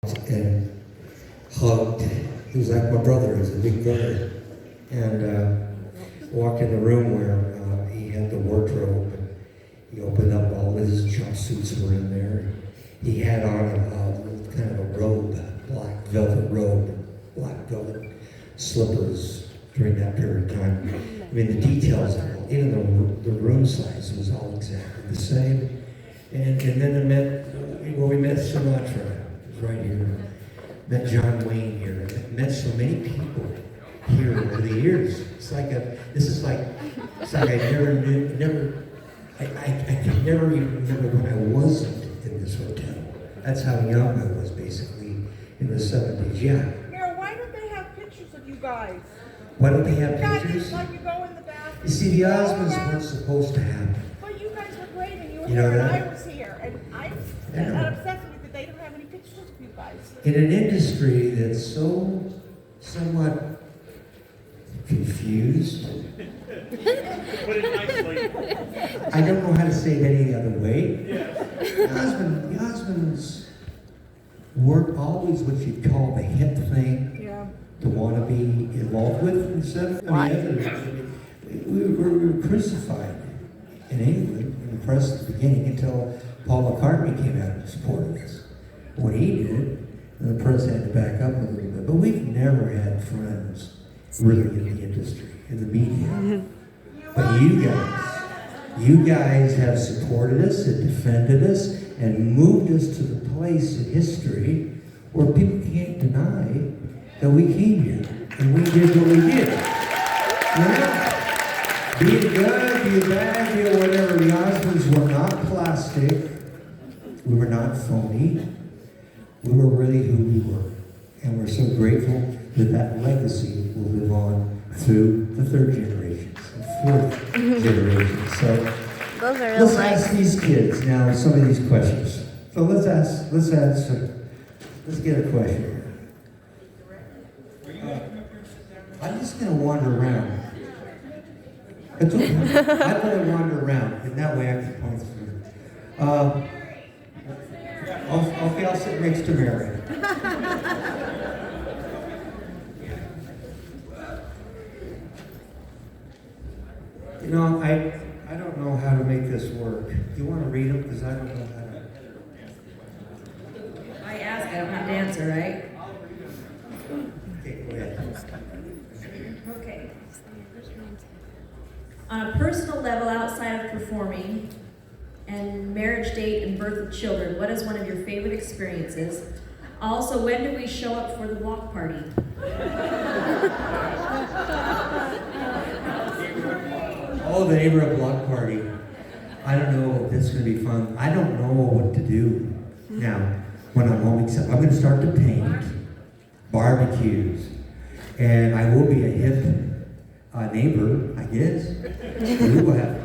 and hugged. He was like my brother, he was a big brother. And walked in the room where he had the wardrobe, and he opened up, all his jumpsuits were in there. He had on a kind of a robe, black velvet robe, black velvet slippers during that period of time. I mean, the details, even the room size was all exactly the same. And then we met Sinatra, he was right here. Met John Wayne here. Met so many people here over the years. It's like I can never even remember when I wasn't in this hotel. That's how young I was, basically, in the 70s. Yeah. Merrill, why don't they have pictures of you guys? Why don't they have Guys, pictures? it's like you go in the bathroom. You see, the Osmonds weren't supposed to happen. But you guys were great, and you were You know here, and that? I was here, and I know. got upset with you that they don't have any pictures of you guys. In an industry that's so somewhat confused, Put it nicely. I don't know how to say it any other way. Yeah. The Osmonds weren't always what you'd call the hip thing Yeah. to want to be involved with. Instead, we were crucified in England in the press at the beginning until Paul McCartney came out and supported us. When he did, the press had to back up a little bit. But we've never had friends really in the industry, in the media. But you guys have supported us and defended us and moved us to the place in history where people can't deny that we came here and we did what we did. You know? Be it good, be it bad, be it whatever, the Osmonds were not plastic. We were not phony. We were really who we were. And we're so grateful that that legacy will live on through the third generations and fourth generations. So Those are real let's nice. ask these kids now some of these questions. So let's get a question here. I'm just going to wander around. It's okay. I'm going to wander around, and that way I can point through. Okay, I'll sit next to Mary. You know, I don't know how to make this work. Do you want to read them? Because I don't know how to. I ask, I don't have to answer, right? Okay, go ahead. Okay. On a personal level, outside of performing, and marriage date and birth of children, what is one of your favorite experiences? Also, when do we show up for the block party? Oh, the neighborhood block party. I don't know if this is going to be fun. I don't know what to do now when I'm home, except I'm going to start to paint barbecues. And I will be a hip neighbor, I guess. We will have.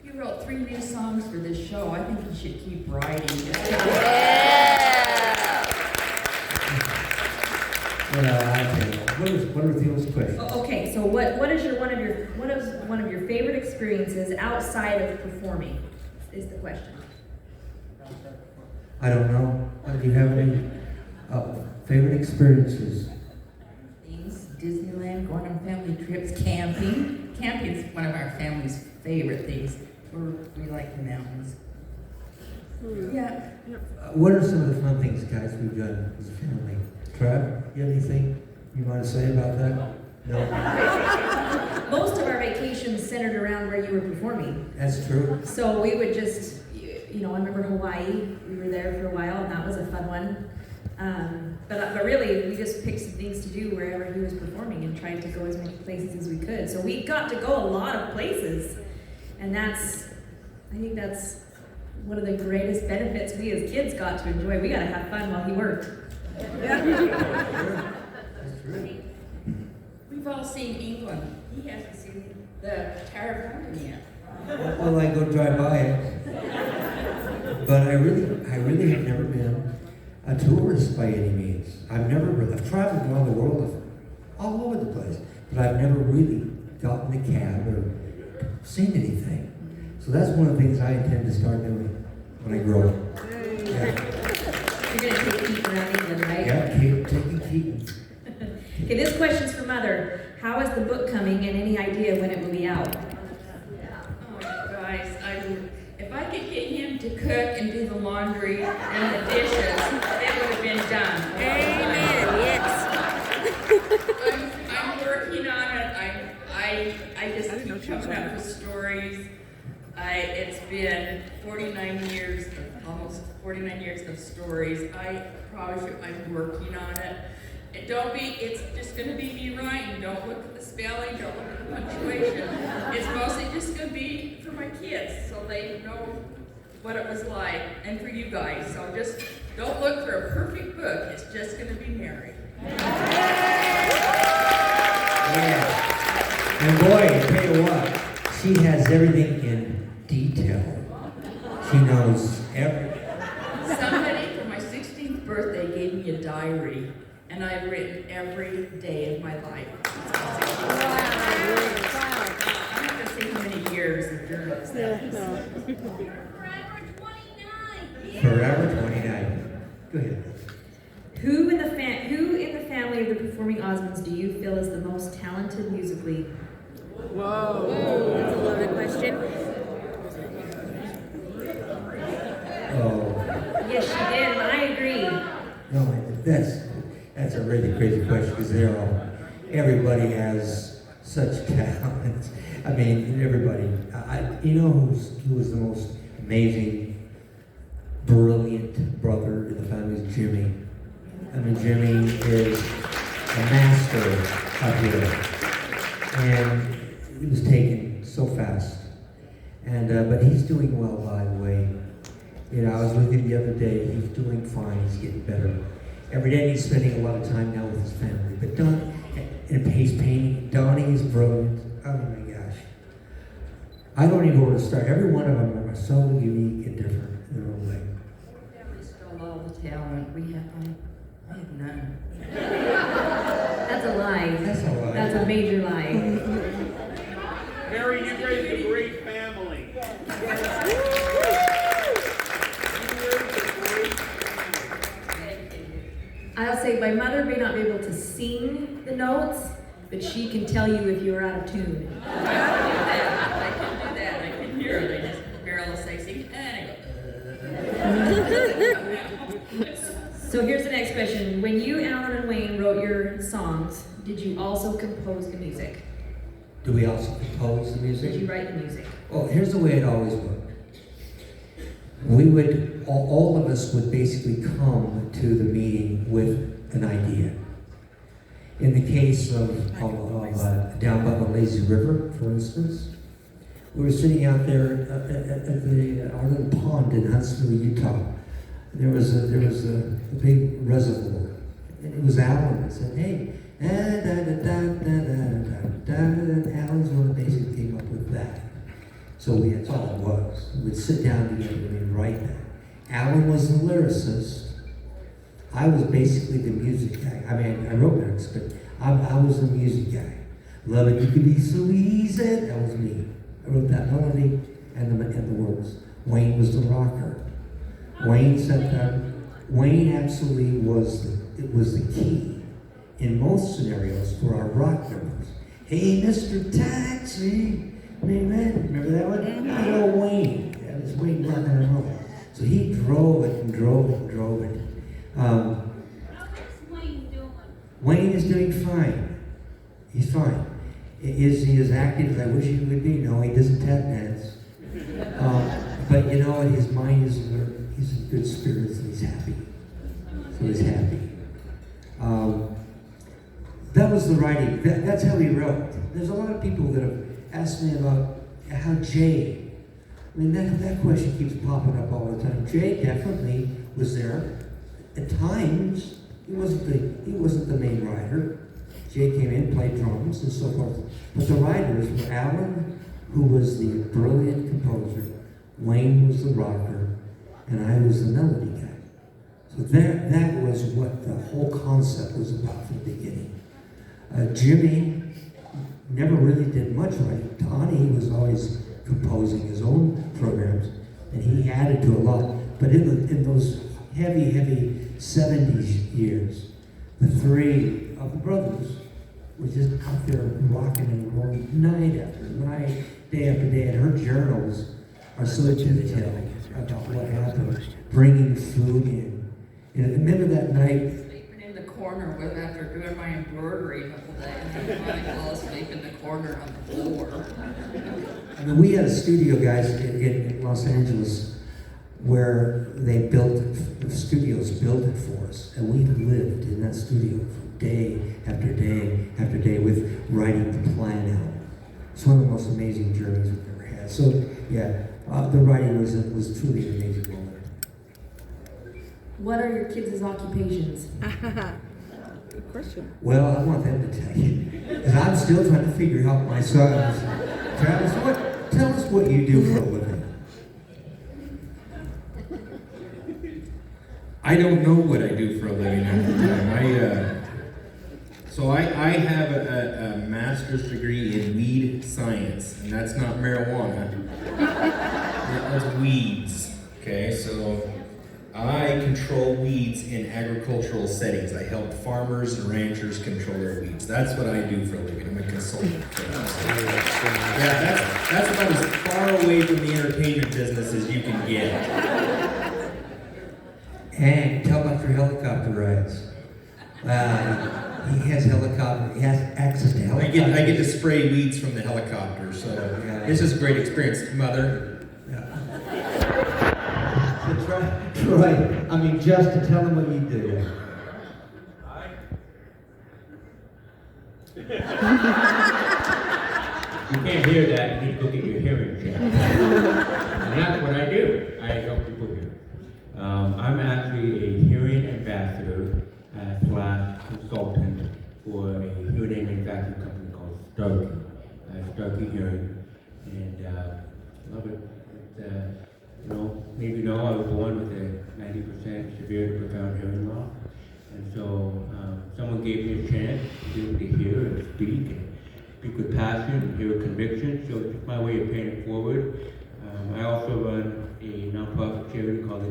You wrote 3 new songs for this show. I think you should keep writing. What are those questions? Okay, so what is one of your favorite experiences outside of performing? Is the question. I don't know. Do you have any favorite experiences? Things, Disneyland, going on family trips, camping. Camping is one of our family's favorite things. We like the mountains. Yeah. What are some of the fun things, guys, we've done as a family? Trav, you have anything you want to say about that? No? Most of our vacations centered around where you were performing. That's true. So we would just, I remember Hawaii. We were there for a while, and that was a fun one. But really, we just picked some things to do wherever he was performing and tried to go as many places as we could. So we got to go a lot of places, and I think that's one of the greatest benefits we as kids got to enjoy. We got to have fun while he worked. That's true. We've all seen England. He hasn't seen the Tower of London yet. Well, I go drive by it. But I really have never been a tourist by any means. I've traveled around the world, all over the place, but I've never really gotten in a cab or seen anything. So that's one of the things I intend to start doing when I grow up. Yeah. You're going to take people around England, right? man to cook and do the laundry and the dishes, it would have been done. Amen. Yes. I'm working on it. I just didn't know keep she was coming on up with stories. It's been 49 years, almost 49 years of stories. I promise you, I'm working on it. It's just going to be me writing. Don't look at the spelling, don't look at the punctuation. It's mostly just going to be for my kids so they know what it was like, and for you guys. So just don't look for a perfect book. It's just going to be Mary. Yeah. And boy, I tell you what, she has everything in detail. She knows everything. Somebody for my 16th birthday gave me a diary, and I've written every day of my life. I'm not going to say how many years of journals that is. Forever 29. Go ahead. Who in the family of the performing Osmonds do you feel is the most talented musically? Whoa. That's a loaded question. Oh, Yes, she did, and I agree. no, that's a really crazy question because everybody has such talent. I mean, everybody. You know who was the most amazing, brilliant brother in the family is Jimmy. I mean, Jimmy is a master up here. And he was taken so fast. And but he's doing well, by the way. You know, I was with him the other day. He's doing fine. He's getting better. Every day he's spending a lot of time now with his family. But and he's painting. Donnie is brilliant. Oh my gosh. I don't even know where to start. Every one of them are so unique and different in their own way. We stole all the talent. I have none. That's a lie. That's a lie. That's a major lie. Mary, you raised a great family. I'll say my mother may not be able to sing the notes, but she can tell you if you're out of tune. I can do that. I can hear it. I just, Merrill will say, sing, and I go, So here's the next question. When you, Alan, and Wayne wrote your songs, did you also compose the music? Do we also compose the music? Did you write the music? Well, here's the way it always worked. We would, all of us would basically come to the meeting with an idea. In the case of down by the Lazy River, for instance, we were sitting out there at our little pond in Huntsville, Utah. There was a big reservoir, and it was Alan that said, "Hey, Alan's one basically came up with that." So that's all it was. We'd sit down together and write that. Alan was the lyricist. I was basically the music guy. I mean, I wrote lyrics, but I was the music guy. Love it, you could be so easy. That was me. I wrote that melody and the words. Wayne was the rocker. Wayne said that. Wayne absolutely was the key in most scenarios for our rock numbers. Hey, Mr. Taxi. Remember that one? I know Wayne. That was Wayne rocking and rolling. So he drove it and drove it and drove it. How's Wayne doing? Wayne is doing fine. He's fine. Is he as active as I wish he would be? No, he doesn't tap dance. But you know what? His mind is alert. He's in good spirits and he's happy. So he's happy. That was the writing. That's how he wrote. There's a lot of people that have asked me about how Jay. I mean, that question keeps popping up all the time. Jay definitely was there. At times, he wasn't the main writer. Jay came in, played drums, and so forth. But the writers were Alan, who was the brilliant composer. Wayne was the rocker, and I was the melody guy. So that was what the whole concept was about from the beginning. Jimmy never really did much writing. Donnie was always composing his own programs, and he added to a lot. But in those heavy 70s years, the three of the brothers were just out there rocking and rolling night after night, day after day, and her journals are so detailed about bringing food in. And remember that night? Sleeping in the corner with after doing my embroidery the whole day, and then I fall asleep in the corner on the floor. I mean, we had a studio, guys, in Los Angeles where they built the studios built it for us, and we lived in that studio for day after day after day with writing the plan out. It's one of the most amazing journeys we've ever had. So yeah, the writing was truly an amazing moment. What are your kids' occupations? Good question. Well, I want them to tell you, because I'm still trying to figure out my sons. Travis, tell us what you do for a living. I don't know what I do for a living at the time. I have a master's degree in weed science, and that's not marijuana. That's weeds. Okay, so I control weeds in agricultural settings. I help farmers and ranchers control their weeds. That's what I do for a living. I'm a consultant for that. Yeah, that's about as far away from the entertainment business as you can get. And tell about your helicopter rides. He has access to helicopters. I get to spray weeds from the helicopter, so this is a great experience, Mother. So Troy, I mean, just to tell him what you do. You can't hear that, you need to go get your hearing checked. And that's what I do. I help people hear. I'm actually a hearing ambassador slash consultant for a hearing aid manufacturing company called Starkey. Starkey Hearing, and love it. Maybe you know I was born with a 90% severe to profound hearing loss, and so someone gave me a chance to be able to hear and speak with passion and hear with conviction. So it's my way of paying it forward. I also run a nonprofit charity called the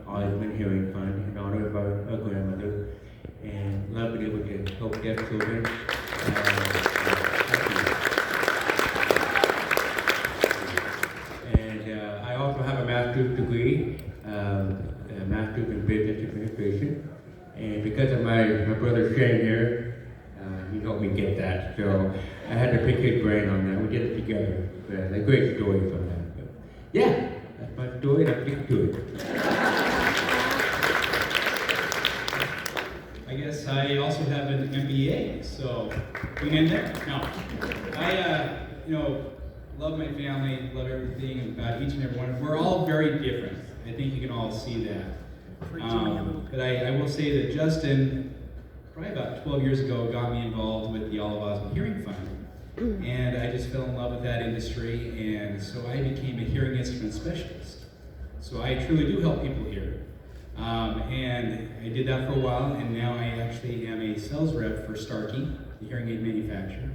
Osmond Hearing Fund in honor of our grandmother, and love being able to help deaf children. And I also have a master's degree, a master's in business administration, and because of my brother Shane here, he helped me get that. So I had to pick his brain on that. We did it together. A great story from that. Yeah, that's my story, and I'm sticking to it. I guess I also have an MBA, so bring in there. No, I love my family, love everything about each and every one. We're all very different. I think you can all see that. But I will say that Justin, probably about 12 years ago, got me involved with the Olive Osmond Hearing Fund. And I just fell in love with that industry, and so I became a hearing instrument specialist. So I truly do help people hear. And I did that for a while, and now I actually am a sales rep for Starkey, the hearing aid manufacturer.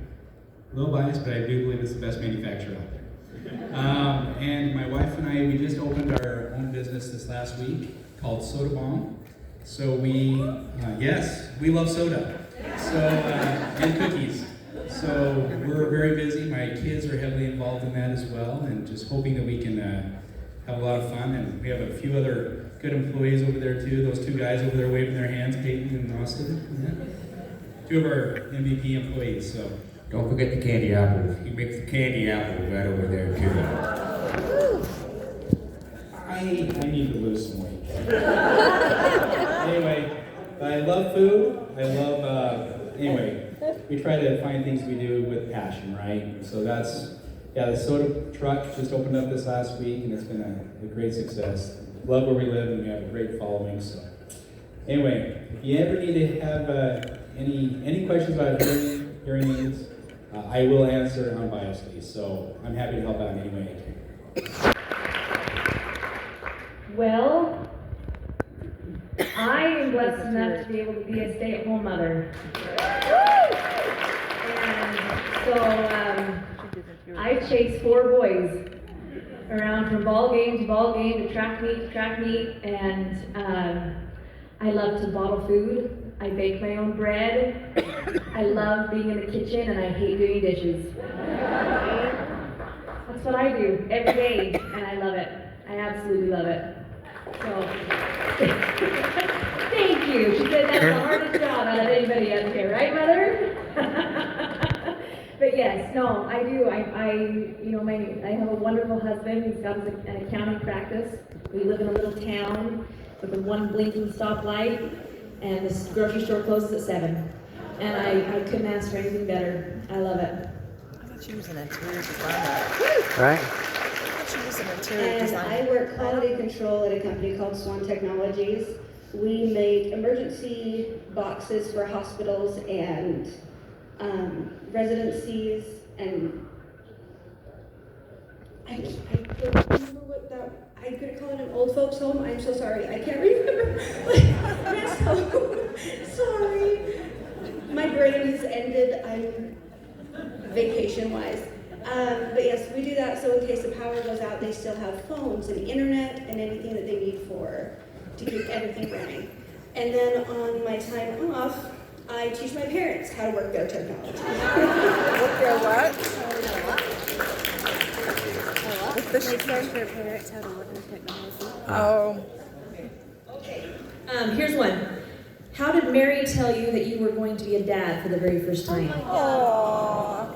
A little biased, but I do believe it's the best manufacturer out there. And my wife and I, we just opened our own business this last week called Soda Bomb. So we love soda. So, and cookies. So we're very busy. My kids are heavily involved in that as well, and just hoping that we can have a lot of fun. And we have a few other good employees over there too. Those two guys over there waving their hands, Peyton and Austin. Yeah. Two of our MVP employees. So Don't forget the candy apples. He makes the candy apples right over there too. I need to lose some weight. Anyway, I love food. I love we try to find things we do with passion, right? So the soda truck just opened up this last week, and it's been a great success. Love where we live, and we have a great following. So anyway, if you ever need to have any questions about hearing aids, I will answer unbiasedly. So I'm happy to help out in any way I can. Well, I am blessed enough to be able to be a stay-at-home mother. And so I chased 4 boys around from ball game to ball game to track meet, and I love to bottle food. I bake my own bread. I love being in the kitchen, and I hate doing dishes. That's what I do every day, and I love it. I absolutely love it. So, thank you. She said that's the hardest job out of anybody up here, right, Mother? But yes, no, I do. I have a wonderful husband. He's got an accounting practice. We live in a little town with a one blinking stoplight, and the grocery store closes at 7. And I couldn't ask for anything better. I love it. I thought she was an interior designer. Right. I thought she was an interior And designer. I work quality control at a company called Swan Technologies. We make emergency boxes for hospitals and residencies, and I don't remember what that, I'm gonna call it an old folks home. I'm so sorry, I can't remember. Rest home. Sorry. My brain has ended. I'm vacation-wise. But yes, we do that so in case the power goes out, they still have phones and internet and anything that they need to keep everything running. And then on my time off, I teach my parents how to work their technology. Work their what? With the teach their parents how to work with technology. Oh. Here's one. How did Mary tell you that you were going to be a dad for the very first time? Oh.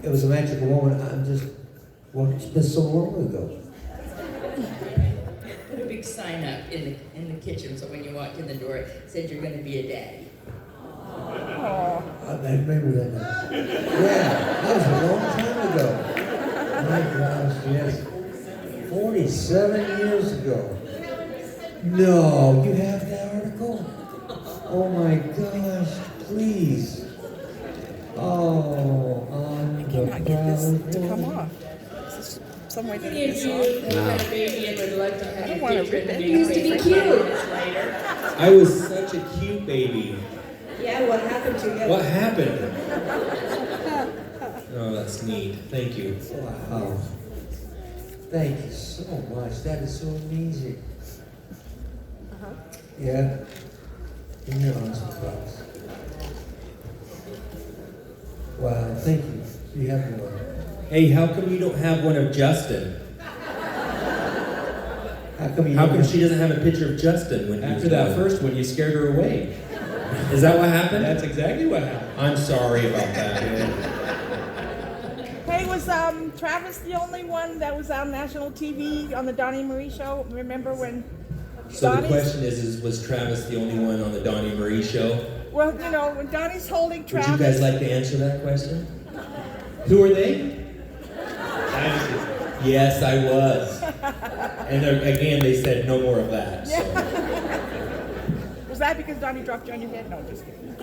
It was a magical moment. It's been so long ago. Put a big sign up in the kitchen so when you walked in the door, it said you're going to be a daddy. Oh. I remember that now. Yeah, that was a long time ago. My gosh, yes. 47 years ago. No, you have that article? Oh my gosh, please. Oh, on I cannot get this to come off. Is there some way to get If this you off? had a baby and would like to have I your wanna picture in the rip it. newspaper Used to be 5 cute. minutes later. I was such a cute baby. Yeah, what happened to you? What happened? Oh, that's neat. Thank you. wow. Thank you so much. That is so amazing. Yeah. In your arms, please. Wow, thank you. You have one. Hey, how come you don't have one of Justin? How come you How don't come have- she doesn't have a picture of Justin when After that first one, you scared her away. Is that what happened? That's exactly what happened. I'm sorry about that, man. Hey, was Travis the only one that was on national TV on the Donnie Marie show? Remember when So the Donnie's- question is was Travis the only one on the Donnie Marie show? Well, you know, when Donnie's holding Would Travis. you guys like to answer that question? Who are they? Yes, I was. And again, they said no more of that. So. Was that because Donnie dropped you on your head? No, just kidding.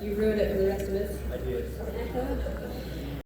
You ruined it for the rest of us. I did.